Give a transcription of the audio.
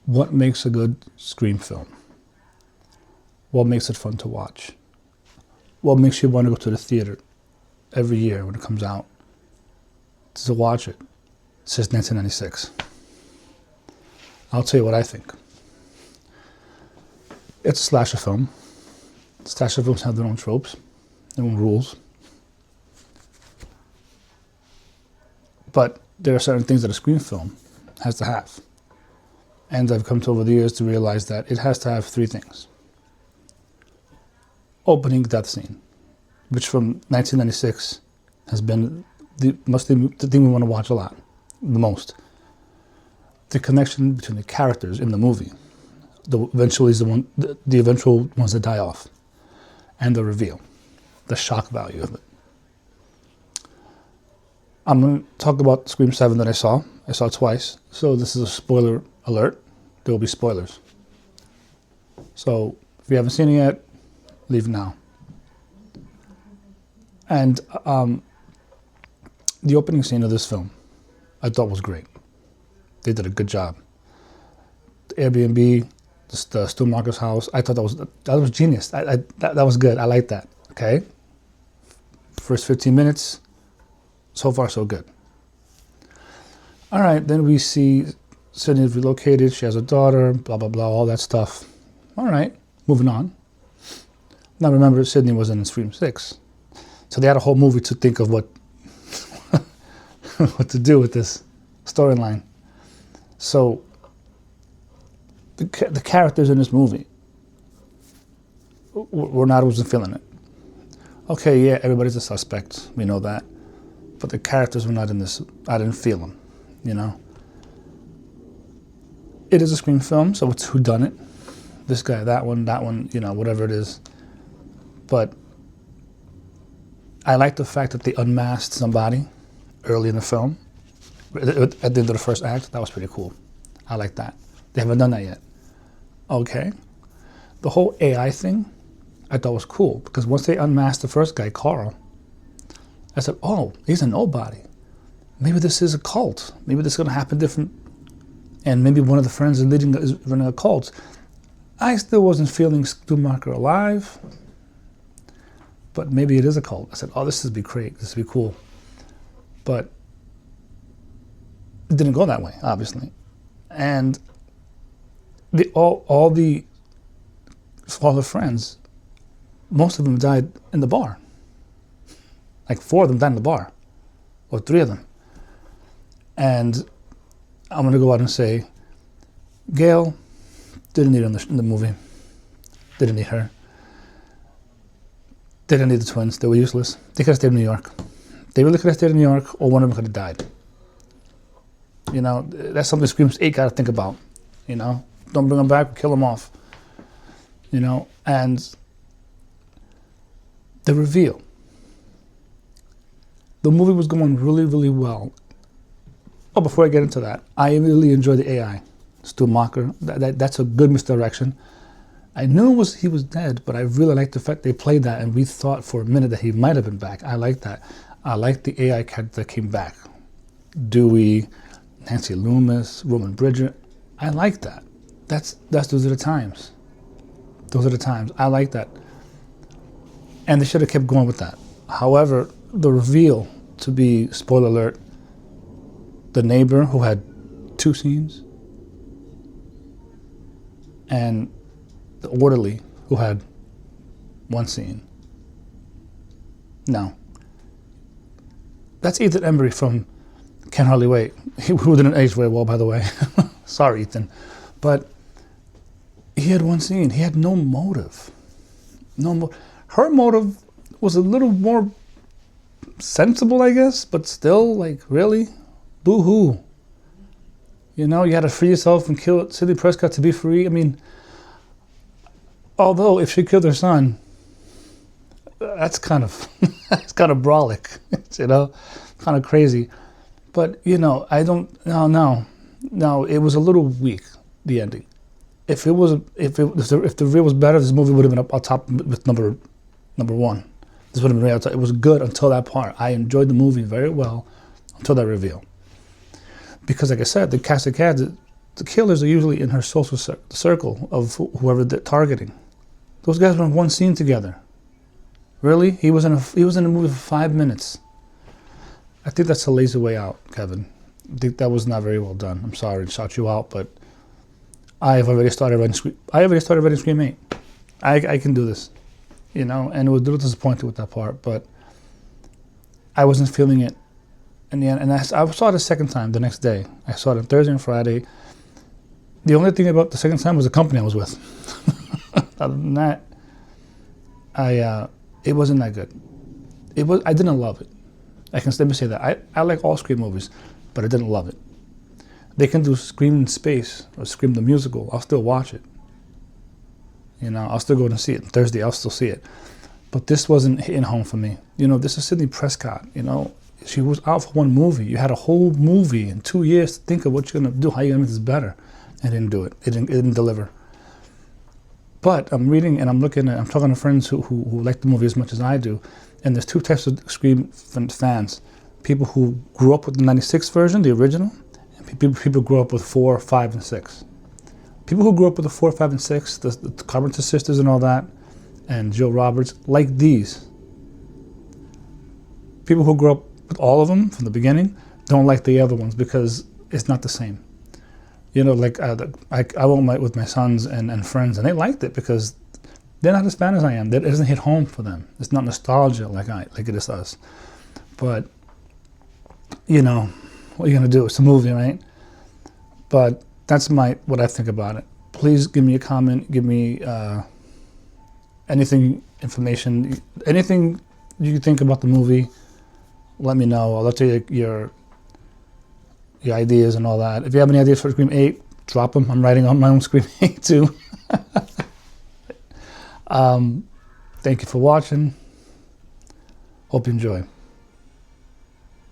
What makes a good Scream film? What makes it fun to watch? What makes you want to go to the theater every year when it comes out to watch it since 1996? I'll tell you what I think. It's a slasher film. Slasher films have their own tropes, their own rules. But there are certain things that a Scream film has to have. And I've come to over the years to realize that it has to have three things. Opening death scene, which from 1996 has been the thing we want to watch a lot, the most. The connection between the characters in the movie, the eventual ones that die off, and the reveal, the shock value of it. I'm going to talk about Scream 7 that I saw. I saw it twice, so this is a spoiler alert. There will be spoilers. So if you haven't seen it yet, leave now. And the opening scene of this film, I thought was great. They did a good job. The Airbnb, the Stu Marcus house, I thought that was genius. That was good. I like that. Okay. First 15 minutes, so far so good. All right, then we see Sidney's relocated. She has a daughter. Blah blah blah. All that stuff. All right, moving on. Now remember, Sidney was in Scream 6. So they had a whole movie to think of what what to do with this storyline. So the characters in this movie wasn't feeling it. Okay, yeah, everybody's a suspect. We know that. But the characters were not in this. I didn't feel them, you know. It is a Scream film, so it's whodunit. This guy, that one, you know, whatever it is. But I like the fact that they unmasked somebody early in the film. At the end of the first act, that was pretty cool. I like that. They haven't done that yet. Okay. The whole AI thing, I thought was cool, because once they unmasked the first guy, Carl, I said, oh, he's a nobody. Maybe this is a cult. Maybe this is going to happen different. And maybe one of the friends is running a cult. I still wasn't feeling Stumacher alive. But maybe it is a cult. I said, oh, this would be great. This would be cool. But it didn't go that way, obviously. And all the friends, most of them died in the bar. Like 4 of them died in the bar. Or 3 of them. And I'm going to go out and say, Gail didn't need her in the movie. Didn't need her. They didn't need the twins. They were useless. They could have stayed in New York. They really could have stayed in New York, or one of them could have died. You know, that's something Scream 8 got to think about. You know, don't bring them back, kill them off. You know, and the reveal. The movie was going really, really well. Oh, before I get into that, I really enjoyed the AI. Stu Macher. That's a good misdirection. I knew he was dead, but I really liked the fact they played that, and we thought for a minute that he might have been back. I like that. I like the AI character that came back. Dewey, Nancy Loomis, Roman Bridger. I like that. Those are the times. Those are the times. I like that. And they should have kept going with that. However, the reveal to be, spoiler alert, the neighbor who had 2 scenes, and the orderly who had 1 scene. No. That's Ethan Embry from Can't Hardly Wait. Who didn't age very well, by the way. Sorry, Ethan. But he had 1 scene. He had no motive. Her motive was a little more sensible, I guess, but still, like, really? Boo-hoo. You know, you had to free yourself and kill Sidney Prescott to be free. I mean, although if she killed her son, that's kind of that's kind of brolic, you know, kind of crazy. But you know, no, it was a little weak, the ending. If the real was better, this movie would have been up on top with number 1. This would have been right outside. It was good until that part. I enjoyed the movie very well until that reveal. Because, like I said, the cast of characters, the killers are usually in her social circle of whoever they're targeting. Those guys were in one scene together. Really? He was in a movie for 5 minutes. I think that's a lazy way out, Kevin. I think that was not very well done. I'm sorry to shout you out, but I've already started writing Scream 8. I can do this, and I was a little disappointed with that part, but I wasn't feeling it in the end. And I saw it a second time the next day. I saw it on Thursday and Friday. The only thing about the second time was the company I was with. Other than that, it wasn't that good. I didn't love it. Let me say that. I like all Scream movies, but I didn't love it. They can do Scream in Space or Scream the Musical. I'll still watch it. I'll still go and see it. Thursday, I'll still see it. But this wasn't hitting home for me. This is Sidney Prescott. She was out for one movie. You had a whole movie in 2 years to think of what you're going to do, how you're going to make this better. And didn't do it. It didn't deliver. But I'm reading and I'm talking to friends who like the movie as much as I do. And there's two types of Scream fans. People who grew up with the 96 version, the original, and people who grew up with 4, 5, and 6. People who grew up with the 4, 5, and 6, the Carpenter sisters and all that, and Jill Roberts, like these. People who grew up with all of them from the beginning don't like the other ones because it's not the same. I went with my sons and friends, and they liked it because they're not as fan as I am. It doesn't hit home for them. It's not nostalgia like it is us. But, what are you going to do? It's a movie, right? But that's what I think about it. Please give me a comment. Give me information, anything you think about the movie. Let me know. I'll let you your ideas and all that. If you have any ideas for Scream 8, drop them. I'm writing on my own Scream 8 too. Thank you for watching. Hope you enjoy.